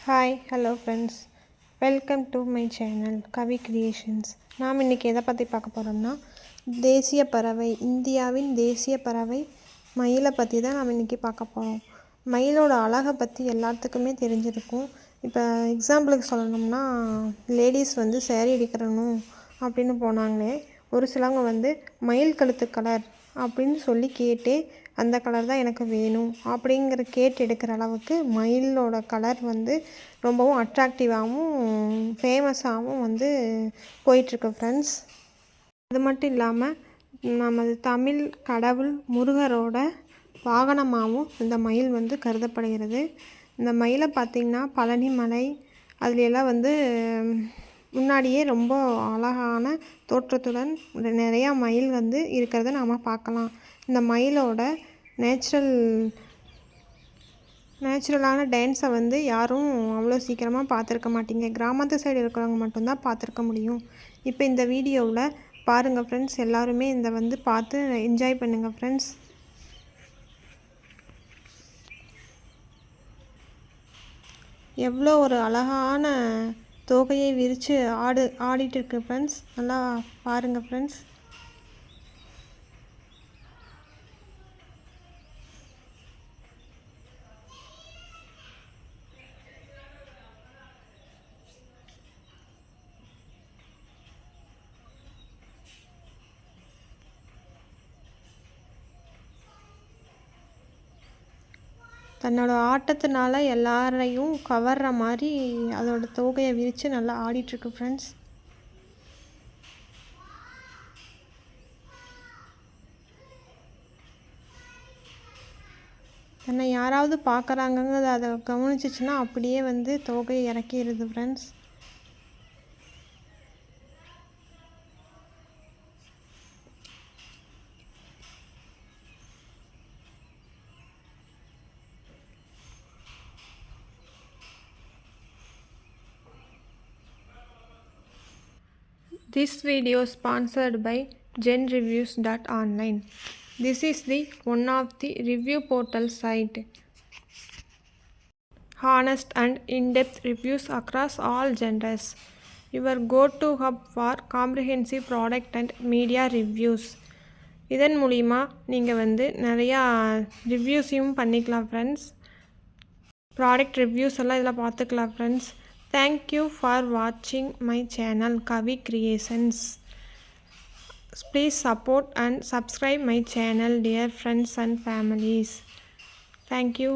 Hi hello friends, welcome to my channel Kavi creations. நாம் இன்றைக்கி எதை பற்றி பார்க்க போகிறோம்னா, தேசிய பறவை, இந்தியாவின் தேசிய பறவை மயிலை பற்றி தான் நாம் இன்றைக்கி பார்க்க போகிறோம். மயிலோட அழகை பற்றி எல்லாத்துக்குமே தெரிஞ்சிருக்கும். இப்போ எக்ஸாம்பிளுக்கு சொல்லணும்னா, லேடிஸ் வந்து சேரீ எடுக்கிறணும் அப்படின்னு போனாங்களே, ஒரு சிலவங்க மயில் கழுத்து கலர் அப்படின்னு சொல்லி கேட்டே அந்த கலர் தான் எனக்கு வேணும் அப்படிங்கிற கேட்டு எடுக்கிற அளவுக்கு மயிலோட கலர் ரொம்பவும் அட்ராக்டிவாகவும் ஃபேமஸாகவும் போயிட்டுருக்கு ஃப்ரெண்ட்ஸ். அது மட்டும் இல்லாமல் நமது தமிழ் கடவுள் முருகரோட வாகனமாகவும் இந்த மயில் கருதப்படுகிறது. இந்த மயிலை பார்த்திங்கன்னா பழனி மலை அதுலெல்லாம் முன்னாடியே ரொம்ப அழகான தோற்றத்துடன் நிறையா மயில் இருக்கிறத நாம் பார்க்கலாம். இந்த மயிலோட நேச்சுரலான டான்ஸை யாரும் அவ்வளோ சீக்கிரமாக பார்த்துருக்க மாட்டீங்க. கிராமத்து சைடு இருக்கிறவங்க மட்டும்தான் பார்த்துருக்க முடியும். இப்போ இந்த வீடியோவில் பாருங்கள் ஃப்ரெண்ட்ஸ், எல்லாருமே இந்த பார்த்து என்ஜாய் பண்ணுங்கள் ஃப்ரெண்ட்ஸ். எவ்வளோ ஒரு அழகான தோகையை விரித்து ஆடிட்டு இருக்கு ஃப்ரெண்ட்ஸ். நல்லா பாருங்கள் ஃப்ரெண்ட்ஸ். தன்னோட ஆட்டத்தினால எல்லாரையும் கவர்ற மாதிரி அதோட தோகையை விரித்து நல்லா ஆடிட்டுருக்கு ஃப்ரெண்ட்ஸ். தன்னை யாராவது பார்க்குறாங்கங்கிறத அதை கவனிச்சிச்சுன்னா அப்படியே தோகையை இறக்கிடுது friends. This video sponsored by genreviews.online. This is the one of the review portal site. Honest and in-depth reviews across all genres. Your go-to hub for comprehensive product and media reviews. இதன் மூலிமா நீங்கள் நிறையா ரிவ்யூஸையும் பண்ணிக்கலாம் friends. Product reviews எல்லாம் இதில் பார்த்துக்கலாம் friends. Thank you for watching my channel Kavi Creations. Please support and subscribe my channel, dear friends and families. Thank you.